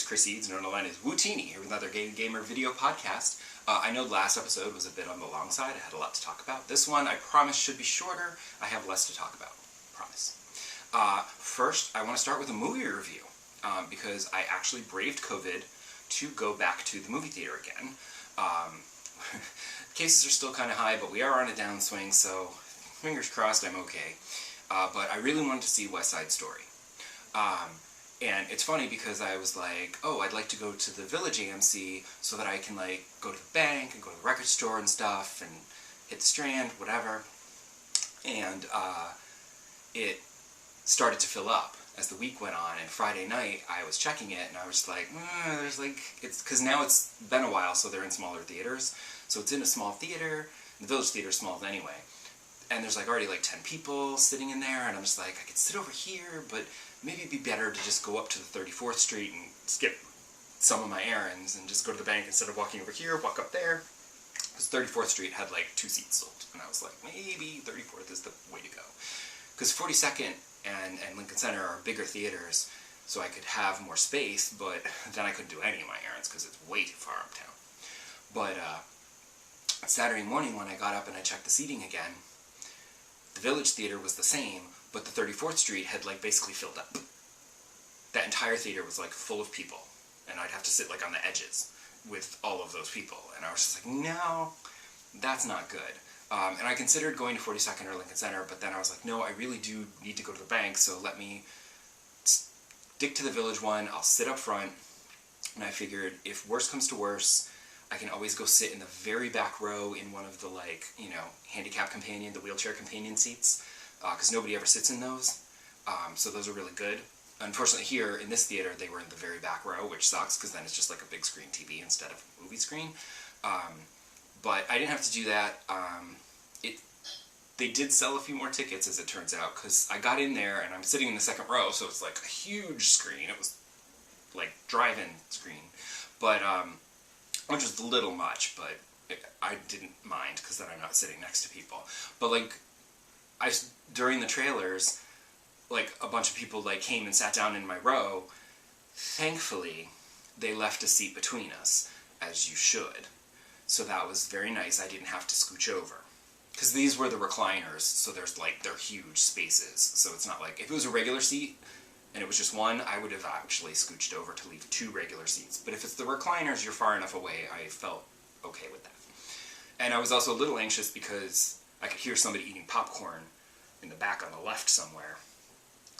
it's Chris Eads, known online as Wootini, here with another Gamer video podcast. I know last episode was a bit on the long side. I had a lot to talk about. This one, I promise, should be shorter. I have less to talk about. Promise. First, I want to start with a movie review, because I actually braved COVID to go back to the movie theater again. Cases are still kind of high, but we are on a downswing, so fingers crossed I'm okay. But I really wanted to see West Side Story. And it's funny because I was like, oh, I'd like to go to the Village AMC so that I can, like, go to the bank and go to the record store and stuff and hit the Strand, whatever. And it started to fill up as the week went on, and Friday night I was checking it and I was like, there's like, it's, because now it's been a while, so they're in smaller theaters. So it's in a small theater, the Village Theater's small anyway. And there's like already like 10 people sitting in there, and I'm just like, I could sit over here, but maybe it'd be better to just go up to the 34th Street and skip some of my errands and just go to the bank instead of walking over here, walk up there. Because 34th Street had like 2 seats sold, and I was like, maybe 34th is the way to go. Because 42nd and Lincoln Center are bigger theaters, so I could have more space, but then I couldn't do any of my errands because it's way too far uptown. But Saturday morning when I got up and I checked the seating again, the Village Theater was the same, but the 34th Street had like basically filled up. That entire theater was like full of people, and I'd have to sit like on the edges with all of those people, and I was just like, no, that's not good. And I considered going to 42nd or Lincoln Center, but then I was like, no, I really do need to go to the bank, so let me stick to the Village one. I'll sit up front, and I figured if worse comes to worse, I can always go sit in the very back row in one of the, like, you know, handicap companion, the wheelchair companion seats, because nobody ever sits in those, so those are really good. Unfortunately here, in this theater, they were in the very back row, which sucks, because then it's just like a big screen TV instead of a movie screen. But I didn't have to do that. They did sell a few more tickets, as it turns out, because I got in there, and I'm sitting in the second row, so it's like a huge screen. It was like drive-in screen, but which was a little much, but I didn't mind, because then I'm not sitting next to people. But like, during the trailers, like a bunch of people like came and sat down in my row. Thankfully, they left a seat between us, as you should. So that was very nice. I didn't have to scooch over. Because these were the recliners, so there's like, they're huge spaces. So it's not like, if it was a regular seat, and it was just one, I would have actually scooched over to leave 2 regular seats. But if it's the recliners, you're far enough away, I felt okay with that. And I was also a little anxious because I could hear somebody eating popcorn in the back on the left somewhere.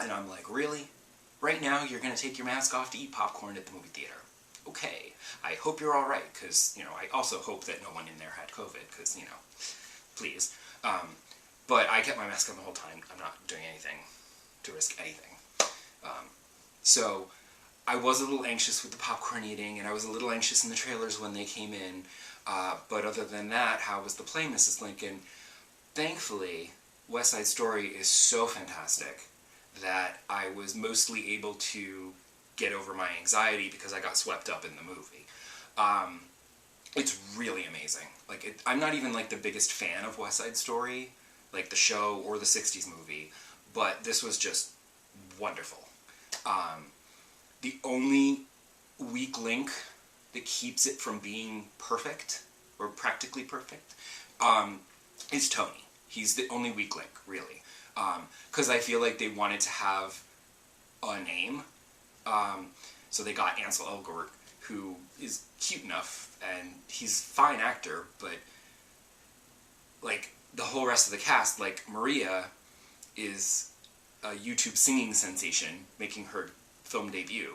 And I'm like, really? Right now you're going to take your mask off to eat popcorn at the movie theater? Okay. I hope you're alright, because, you know, I also hope that no one in there had COVID, because, you know, please. But I kept my mask on the whole time. I'm not doing anything to risk anything. So I was a little anxious with the popcorn eating, and I was a little anxious in the trailers when they came in. But other than that, how was the play, Mrs. Lincoln? Thankfully, West Side Story is so fantastic that I was mostly able to get over my anxiety because I got swept up in the movie. It's really amazing. Like, I'm not even like the biggest fan of West Side Story, like the show or the 60s movie, but this was just wonderful. The only weak link that keeps it from being perfect, or practically perfect, is Tony. He's the only weak link, really. Because I feel like they wanted to have a name. So they got Ansel Elgort, who is cute enough, and he's a fine actor, but like the whole rest of the cast, like Maria is a YouTube singing sensation, making her film debut,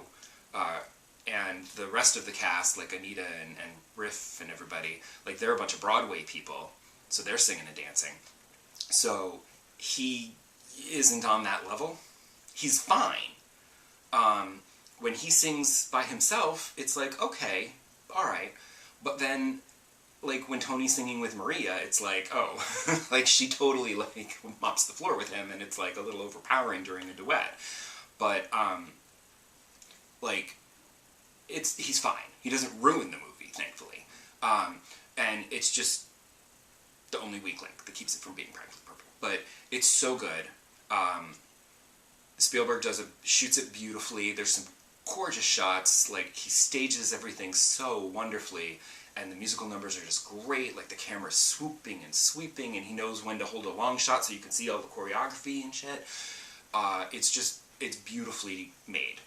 and the rest of the cast, like Anita and Riff and everybody, like they're a bunch of Broadway people, so they're singing and dancing. So he isn't on that level. He's fine. When he sings by himself, it's like, okay, alright. But then, like, when Tony's singing with Maria, it's like, oh, like, she totally, like, mops the floor with him, and it's, like, a little overpowering during a duet. But, like, he's fine. He doesn't ruin the movie, thankfully. And it's just the only weak link that keeps it from being practically perfect. But it's so good. Spielberg shoots it beautifully. There's some gorgeous shots, like he stages everything so wonderfully, and the musical numbers are just great, like the camera's swooping and sweeping, and he knows when to hold a long shot so you can see all the choreography and shit. It's beautifully made.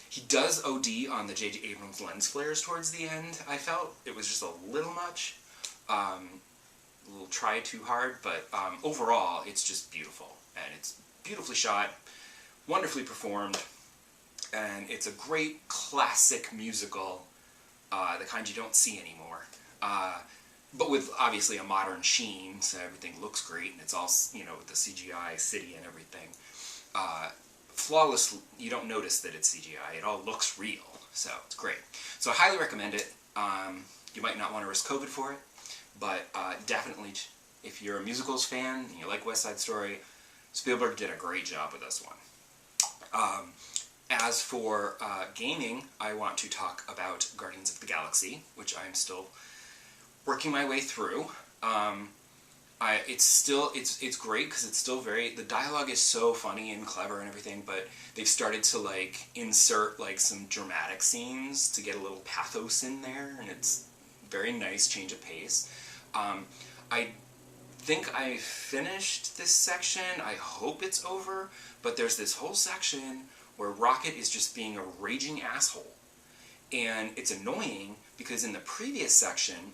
He does OD on the J.J. Abrams lens flares towards the end, I felt. It was just a little much. A little try too hard, but overall, it's just beautiful. And it's beautifully shot, wonderfully performed, and it's a great classic musical, the kind you don't see anymore. But with, obviously, a modern sheen, so everything looks great, and it's all, with the CGI city and everything. Flawless, you don't notice that it's CGI. It all looks real, so it's great. So I highly recommend it. You might not want to risk COVID for it, but definitely, if you're a musicals fan and you like West Side Story, Spielberg did a great job with this one. As for gaming, I want to talk about Guardians of the Galaxy, which I'm still working my way through. It's great because it's still the dialogue is so funny and clever and everything, but they've started to like insert like some dramatic scenes to get a little pathos in there, and it's very nice change of pace. I think I finished this section. I hope it's over, but there's this whole section where Rocket is just being a raging asshole, and it's annoying because in the previous section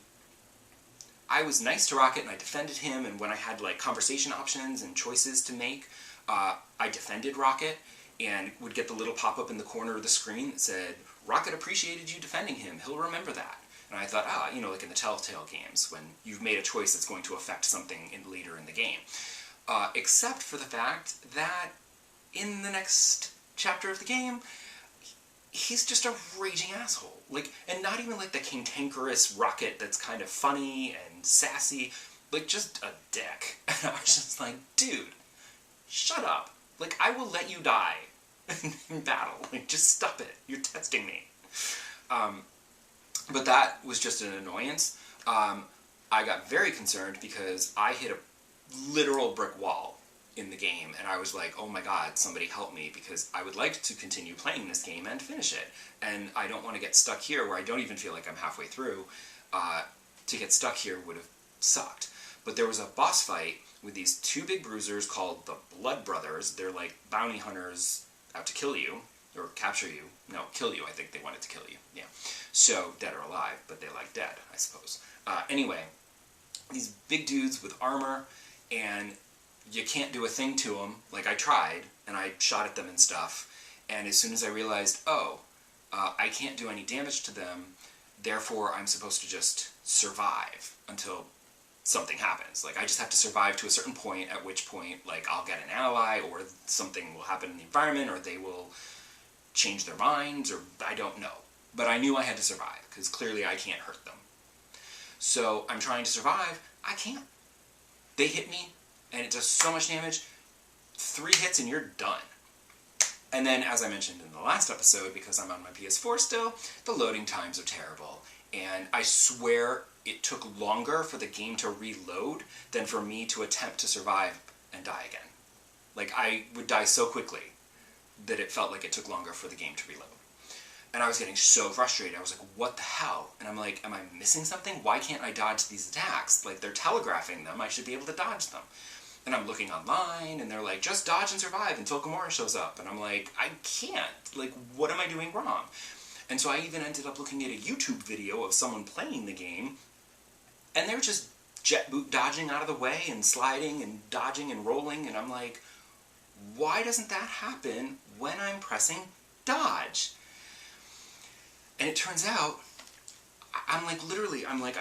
I was nice to Rocket and I defended him, and when I had like conversation options and choices to make, I defended Rocket and would get the little pop-up in the corner of the screen that said, Rocket appreciated you defending him, he'll remember that. And I thought, like in the Telltale games, when you've made a choice that's going to affect something later in the game. Except for the fact that in the next chapter of the game, he's just a raging asshole. Like, and not even like the cantankerous Rocket that's kind of funny and sassy, like just a dick. And I was just like, dude, shut up. Like, I will let you die in battle. Like, just stop it. You're testing me. But that was just an annoyance. I got very concerned because I hit a literal brick wall in the game, and I was like, oh my god, somebody help me, because I would like to continue playing this game and finish it, and I don't want to get stuck here where I don't even feel like I'm halfway through. To get stuck here would have sucked. But there was a boss fight with these two big bruisers called the Blood Brothers. They're like bounty hunters out to kill you, or capture you. No, kill you. I think they wanted to kill you. Yeah. So, dead or alive, but they like dead, I suppose. Anyway, these big dudes with armor, and you can't do a thing to them. Like, I tried, and I shot at them and stuff, and as soon as I realized, I can't do any damage to them, therefore I'm supposed to just survive until something happens. Like, I just have to survive to a certain point, at which point, like, I'll get an ally, or something will happen in the environment, or they will change their minds, or I don't know. But I knew I had to survive, because clearly I can't hurt them. So I'm trying to survive. I can't. They hit me, and it does so much damage. 3 hits and you're done. And then, as I mentioned in the last episode, because I'm on my PS4 still, the loading times are terrible. And I swear it took longer for the game to reload than for me to attempt to survive and die again. Like, I would die so quickly that it felt like it took longer for the game to reload. And I was getting so frustrated. I was like, what the hell? And I'm like, am I missing something? Why can't I dodge these attacks? Like, they're telegraphing them. I should be able to dodge them. And I'm looking online, and they're like, just dodge and survive until Gamora shows up. And I'm like, I can't. Like, what am I doing wrong? And so I even ended up looking at a YouTube video of someone playing the game, and they were just jet boot dodging out of the way and sliding and dodging and rolling, and I'm like, why doesn't that happen when I'm pressing dodge? And it turns out, I'm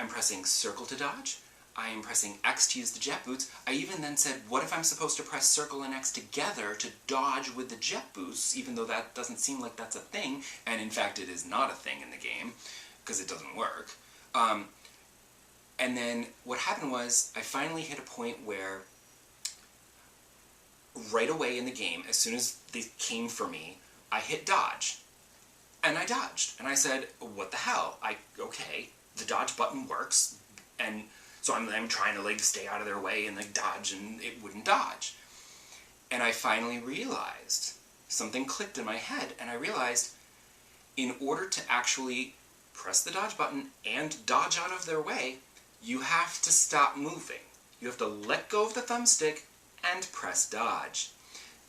pressing circle to dodge, I am pressing X to use the jet boots. I even then said, what if I'm supposed to press circle and X together to dodge with the jet boosts, even though that doesn't seem like that's a thing, and in fact it is not a thing in the game, because it doesn't work. And then what happened was, I finally hit a point where, right away in the game, as soon as they came for me, I hit dodge. And I dodged. And I said, what the hell? Okay, the dodge button works, and so I'm trying to, like, stay out of their way and, like, dodge, and it wouldn't dodge. And I finally realized, something clicked in my head, and I realized, in order to actually press the dodge button and dodge out of their way, you have to stop moving. You have to let go of the thumbstick and press dodge.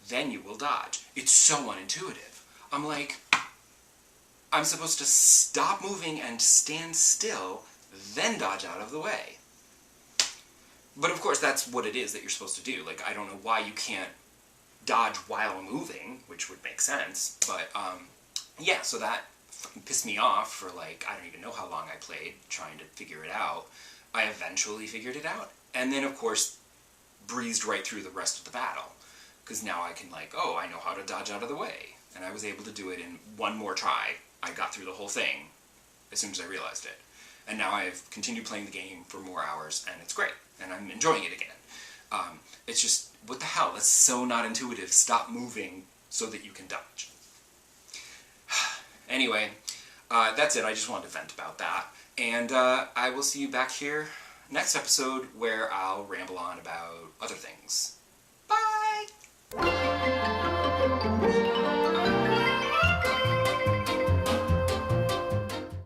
Then you will dodge. It's so unintuitive. I'm like, I'm supposed to stop moving and stand still, then dodge out of the way. But of course that's what it is that you're supposed to do. Like, I don't know why you can't dodge while moving, which would make sense, but yeah, so that pissed me off for like, I don't even know how long I played trying to figure it out. I eventually figured it out, and then of course breezed right through the rest of the battle, because now I can like, oh, I know how to dodge out of the way, and I was able to do it in one more try. I got through the whole thing as soon as I realized it, and now I've continued playing the game for more hours, and it's great, and I'm enjoying it again. It's just, what the hell, that's so not intuitive. Stop moving so that you can dodge. Anyway, that's it. I just wanted to vent about that. And I will see you back here next episode where I'll ramble on about other things.